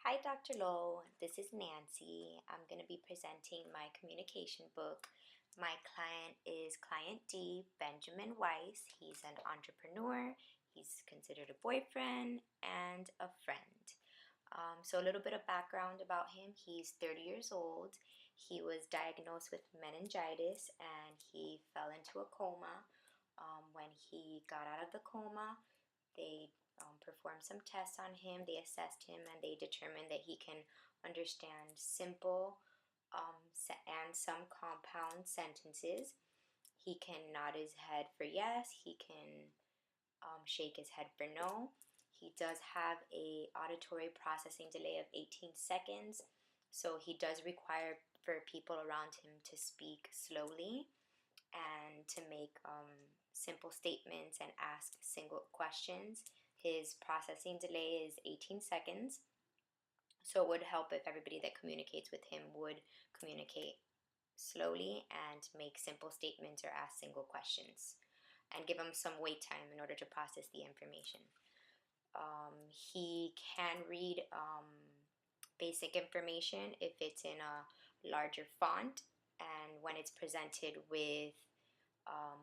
Hi, Dr. Lowe. This is Nancy. I'm going to be presenting my communication book. My client is Client D, Benjamin Weiss. He's an entrepreneur. He's considered a boyfriend and a friend. So a little bit of background about him. He's 30 years old. He was diagnosed with meningitis and he fell into a coma. When he got out of the coma, they performed some tests on him. They assessed him and they determined that he can understand simple and some compound sentences. He can nod his head for yes. He can shake his head for no. He does have a auditory processing delay of 18 seconds, so he does require for people around him to speak slowly and to make simple statements and ask single questions. His processing delay is 18 seconds, so it would help if everybody that communicates with him would communicate slowly and make simple statements or ask single questions and give him some wait time in order to process the information. He can read basic information if it's in a larger font, and when it's presented with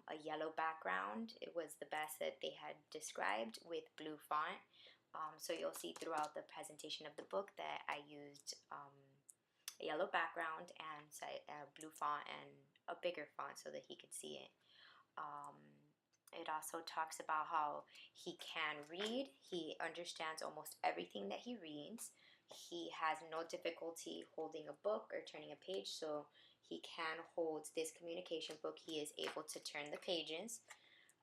a yellow background, it was the best that they had described with blue font. So you'll see throughout the presentation of the book that I used a yellow background and a blue font and a bigger font so that he could see it. It also talks about how he can read. He understands almost everything that he reads. He has no difficulty holding a book or turning a page, so he can hold this communication book. He is able to turn the pages,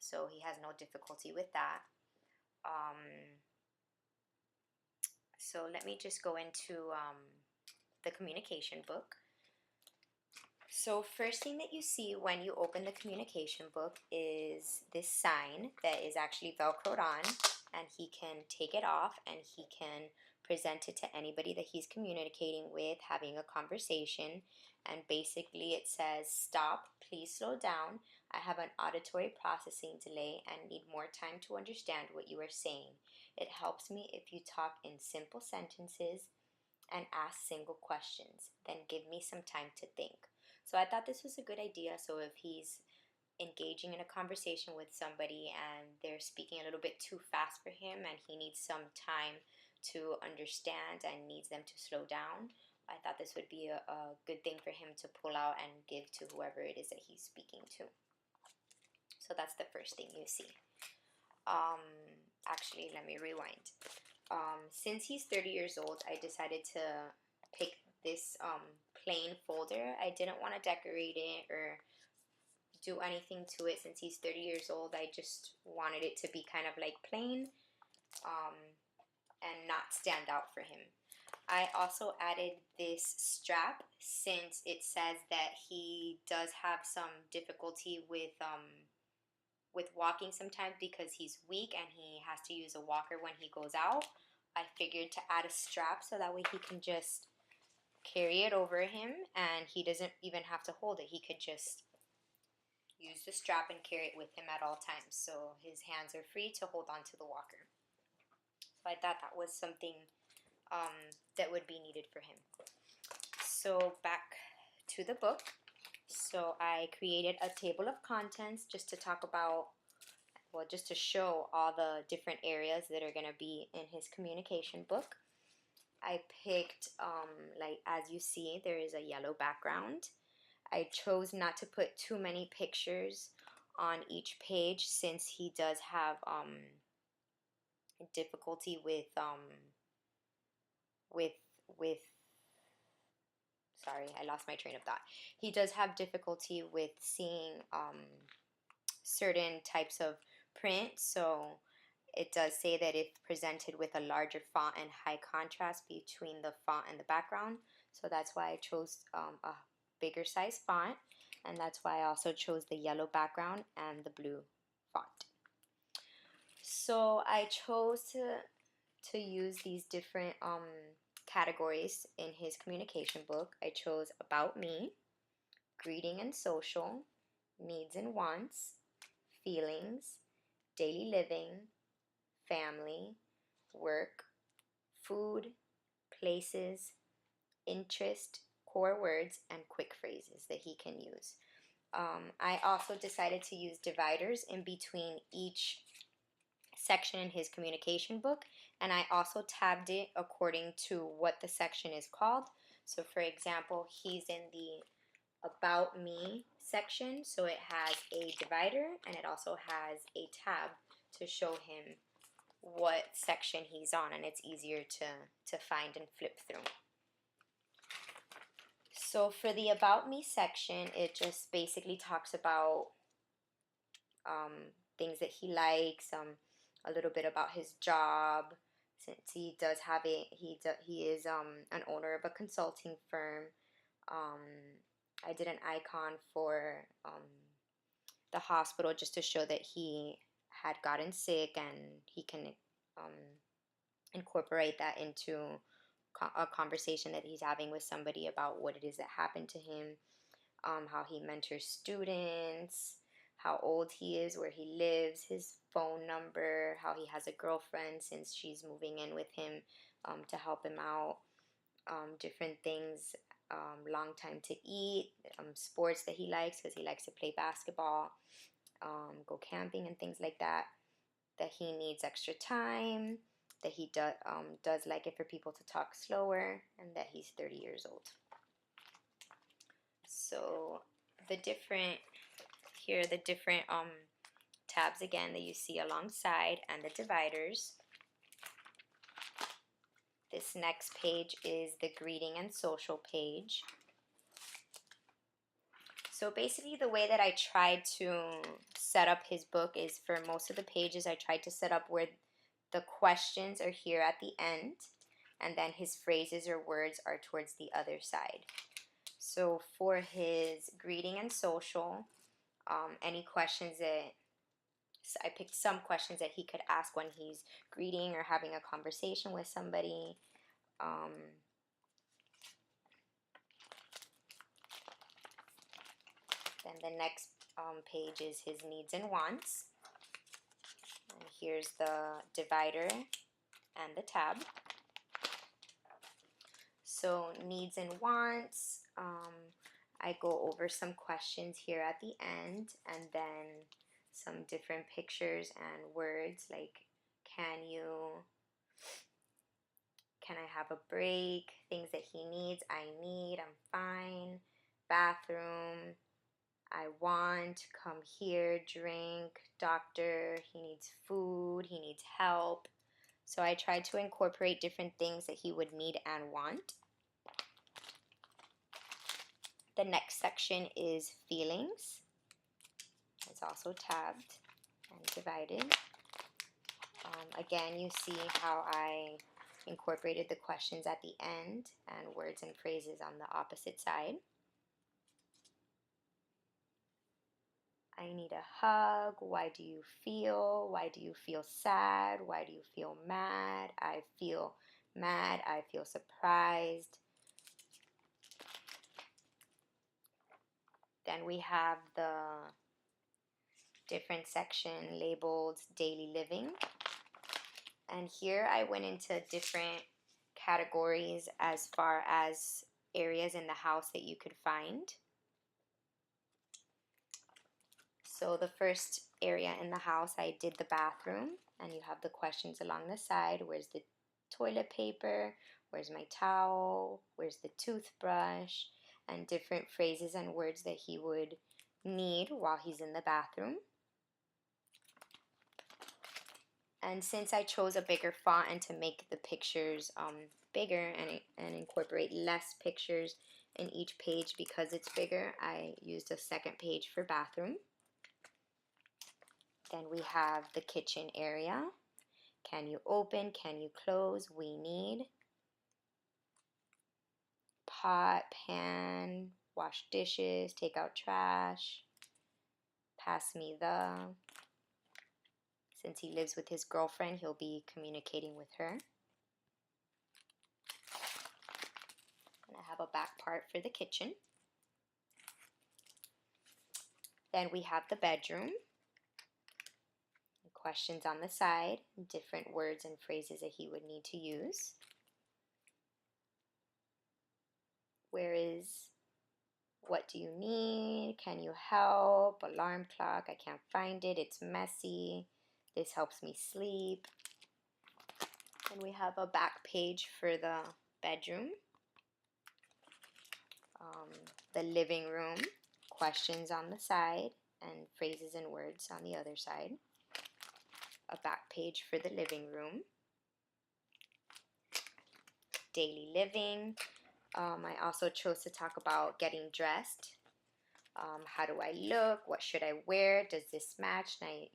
so he has no difficulty with that. So let me just go into the communication book. So first thing that you see when you open the communication book is this sign that is actually Velcroed on, and he can take it off and he can present it to anybody that he's communicating with, having a conversation, and basically it says, "Stop, please slow down. I have an auditory processing delay and need more time to understand what you are saying. It helps me if you talk in simple sentences and ask single questions. Then give me some time to think." So I thought this was a good idea. So if he's engaging in a conversation with somebody and they're speaking a little bit too fast for him and he needs some time to understand and needs them to slow down, I thought this would be a good thing for him to pull out and give to whoever it is that he's speaking to. So that's the first thing you see. Actually, let me rewind. Since he's 30 years old, I decided to pick this plain folder. I didn't want to decorate it or do anything to it since he's 30 years old. I just wanted it to be kind of like plain and not stand out for him. I also added this strap since it says that he does have some difficulty with walking sometimes because he's weak and he has to use a walker when he goes out. I figured to add a strap so that way he can just carry it over him and he doesn't even have to hold it. He could just use the strap and carry it with him at all times, so his hands are free to hold on to the walker. So I thought that was something that would be needed for him. So back to the book. So I created a table of contents just to talk about, well, just to show all the different areas that are going to be in his communication book. I picked, like as you see, there is a yellow background. I chose not to put too many pictures on each page since he does have difficulty with sorry, I lost my train of thought. He does have difficulty with seeing certain types of print, so it does say that if presented with a larger font and high contrast between the font and the background, so that's why I chose a bigger size font, and that's why I also chose the yellow background and the blue font. So I chose to use these different categories in his communication book. I chose about me, greeting and social, needs and wants, feelings, daily living, family, work, food, places, interest, core words, and quick phrases that he can use. I also decided to use dividers in between each section in his communication book, and I also tabbed it according to what the section is called. So for example, he's in the About Me section, so it has a divider and it also has a tab to show him what section he's on, and it's easier to find and flip through. So for the About Me section, it just basically talks about things that he likes, a little bit about his job, since he does have he is an owner of a consulting firm. I did an icon for the hospital just to show that he had gotten sick, and he can incorporate that into a conversation that he's having with somebody about what it is that happened to him, how he mentors students, how old he is, where he lives, his phone number, how he has a girlfriend since she's moving in with him to help him out, different things, long time to eat, sports that he likes because he likes to play basketball, go camping and things like that, that he needs extra time, that he does like it for people to talk slower, and that he's 30 years old. So the different tabs again that you see alongside, and the dividers. This next page is the greeting and social page. So basically the way that I tried to set up his book is, for most of the pages I tried to set up where the questions are here at the end, and then his phrases or words are towards the other side. So for his greeting and social, any questions that I picked some questions that he could ask when he's greeting or having a conversation with somebody. Then the next page is his needs and wants. And here's the divider and the tab. So needs and wants, I go over some questions here at the end, and then some different pictures and words like can I have a break, things that he needs, I need, I'm fine, bathroom, I want, come here, drink, doctor, he needs food, he needs help. So I tried to incorporate different things that he would need and want. The next section is feelings. It's also tabbed and divided. Again, you see how I incorporated the questions at the end and words and phrases on the opposite side. I need a hug. Why do you feel? Why do you feel sad? Why do you feel mad? I feel mad. I feel surprised. Then we have the different section labeled daily living. And here I went into different categories as far as areas in the house that you could find. So the first area in the house, I did the bathroom, and you have the questions along the side. Where's the toilet paper? Where's my towel? Where's the toothbrush? And different phrases and words that he would need while he's in the bathroom. And since I chose a bigger font and to make the pictures bigger and incorporate less pictures in each page because it's bigger, I used a second page for bathroom. Then we have the kitchen area. Can you open? Can you close? We need. Pot, pan, wash dishes, take out trash. Pass me the. Since he lives with his girlfriend, he'll be communicating with her. And I have a back part for the kitchen. Then we have the bedroom. Questions on the side, different words and phrases that he would need to use. what do you need? Can you help? Alarm clock, I can't find it. It's messy. This helps me sleep. And we have a back page for the bedroom. The living room, questions on the side, and phrases and words on the other side. A back page for the living room. Daily living. I also chose to talk about getting dressed. How do I look? What should I wear? Does this match? And I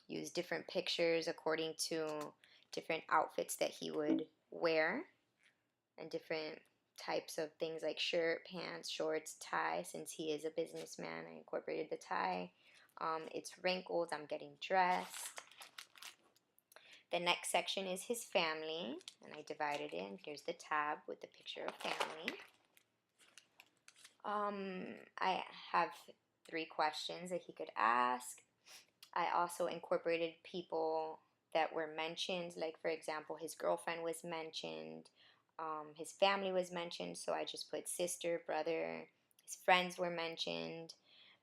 use different pictures according to different outfits that he would wear, and different types of things like shirt, pants, shorts, tie. Since he is a businessman, I incorporated the tie. It's wrinkled. I'm getting dressed. The next section is his family, and I divided it, and here's the tab with the picture of family. I have 3 questions that he could ask. I also incorporated people that were mentioned, like for example, his girlfriend was mentioned, his family was mentioned, so I just put sister, brother. His friends were mentioned.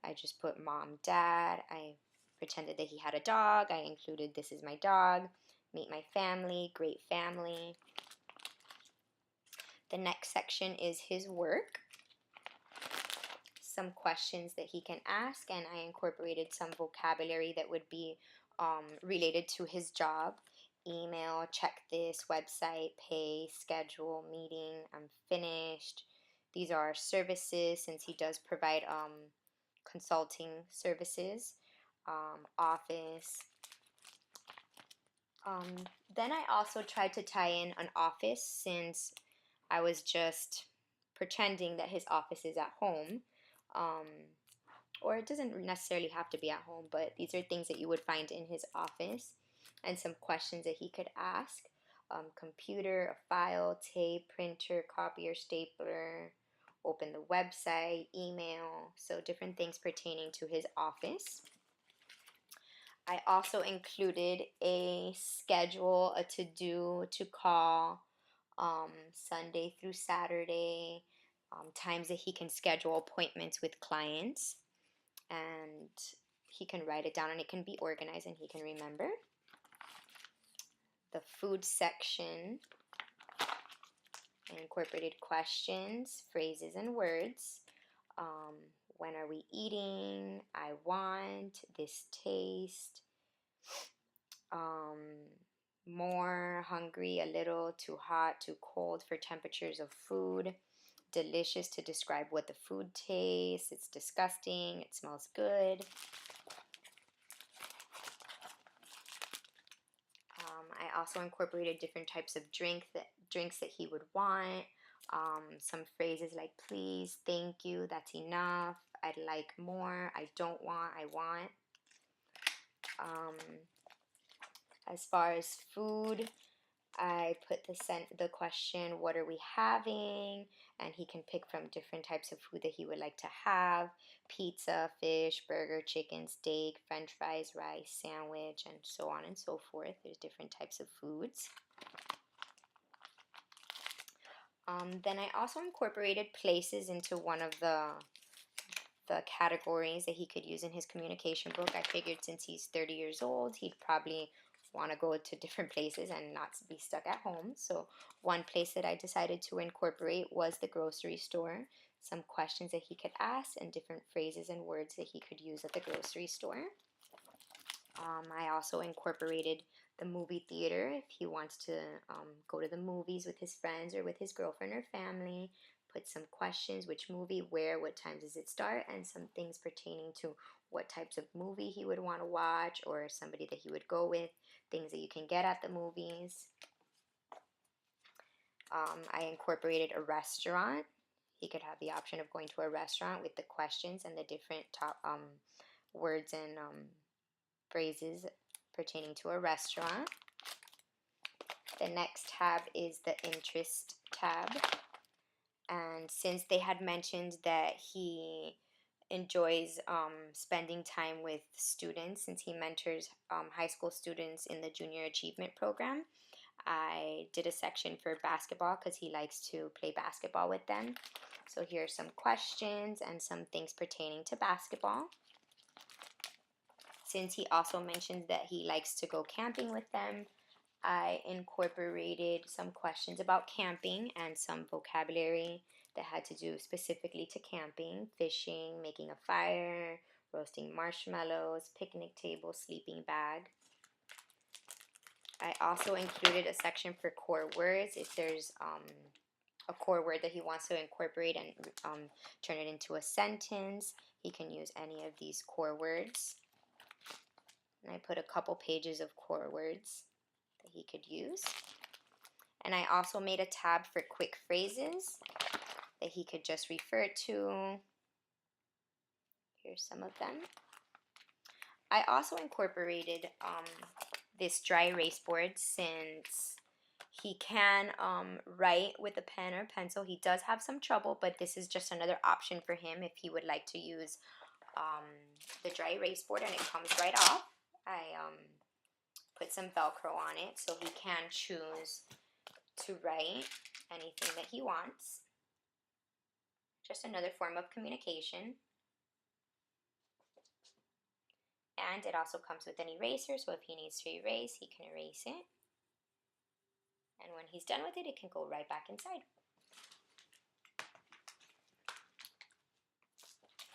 I just put mom, dad. I pretended that he had a dog. I included this is my dog. Meet my family, great family. The next section is his work. Some questions that he can ask, and I incorporated some vocabulary that would be related to his job. Email, check this, website, pay, schedule, meeting, I'm finished. These are services, since he does provide consulting services. Office. Then I also tried to tie in an office, since I was just pretending that his office is at home. Or it doesn't necessarily have to be at home, but these are things that you would find in his office, and some questions that he could ask. Computer, a file, tape, printer, copier, stapler, open the website, email, so different things pertaining to his office. I also included a schedule, a to-do, to call, Sunday through Saturday, times that he can schedule appointments with clients, and he can write it down and it can be organized and he can remember. The food section, I incorporated questions, phrases, and words. When are we eating? I want, this taste, more, hungry, a little, too hot, too cold for temperatures of food. Delicious, to describe what the food tastes. It's disgusting, it smells good. I also incorporated different types of drinks that he would want. Some phrases like please, thank you, that's enough, I'd like more, I don't want, I want. As far as food, I put the question, what are we having? And he can pick from different types of food that he would like to have. Pizza, fish, burger, chicken, steak, french fries, rice, sandwich, and so on and so forth. There's different types of foods. Then I also incorporated places into one of the categories that he could use in his communication book. I figured since he's 30 years old, he'd probably want to go to different places and not be stuck at home. So one place that I decided to incorporate was the grocery store. Some questions that he could ask and different phrases and words that he could use at the grocery store. I also incorporated the movie theater if he wants to go to the movies with his friends or with his girlfriend or family. Put some questions, which movie, where, what time does it start, and some things pertaining to what types of movie he would want to watch, or somebody that he would go with, things that you can get at the movies. I incorporated a restaurant. He could have the option of going to a restaurant with the questions and the different top words and phrases pertaining to a restaurant. The next tab is the interest tab. And since they had mentioned that he enjoys spending time with students, since he mentors high school students in the Junior Achievement Program, I did a section for basketball because he likes to play basketball with them. So here's some questions and some things pertaining to basketball. Since he also mentions that he likes to go camping with them, I incorporated some questions about camping and some vocabulary that had to do specifically to camping, fishing, making a fire, roasting marshmallows, picnic table, sleeping bag. I also included a section for core words. If there's a core word that he wants to incorporate and turn it into a sentence, he can use any of these core words. And I put a couple pages of core words that he could use. And I also made a tab for quick phrases that he could just refer to. Here's some of them. I also incorporated this dry erase board since he can write with a pen or pencil. He does have some trouble, but this is just another option for him if he would like to use the dry erase board, and it comes right off. I put some Velcro on it so he can choose to write anything that he wants. Just another form of communication. And it also comes with an eraser, so if he needs to erase, he can erase it. And when he's done with it, it can go right back inside.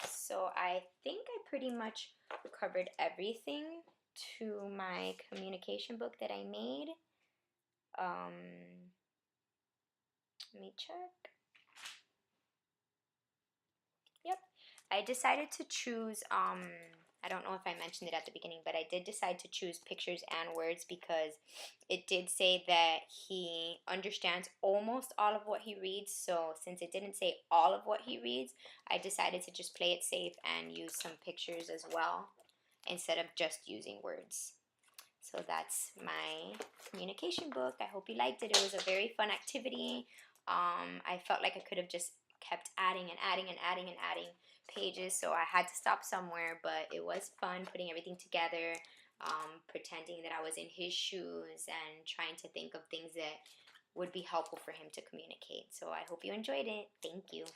So I think I pretty much covered everything to my communication book that I made. Let me check. Yep. I decided to choose, I don't know if I mentioned it at the beginning, but I did decide to choose pictures and words because it did say that he understands almost all of what he reads. So since it didn't say all of what he reads, I decided to just play it safe and use some pictures as well instead of just using words. So that's my communication book. I hope you liked it. It was a very fun activity. I felt like I could have just kept adding and adding and adding and adding pages, so I had to stop somewhere, but it was fun putting everything together, pretending that I was in his shoes and trying to think of things that would be helpful for him to communicate. So I hope you enjoyed it. Thank you.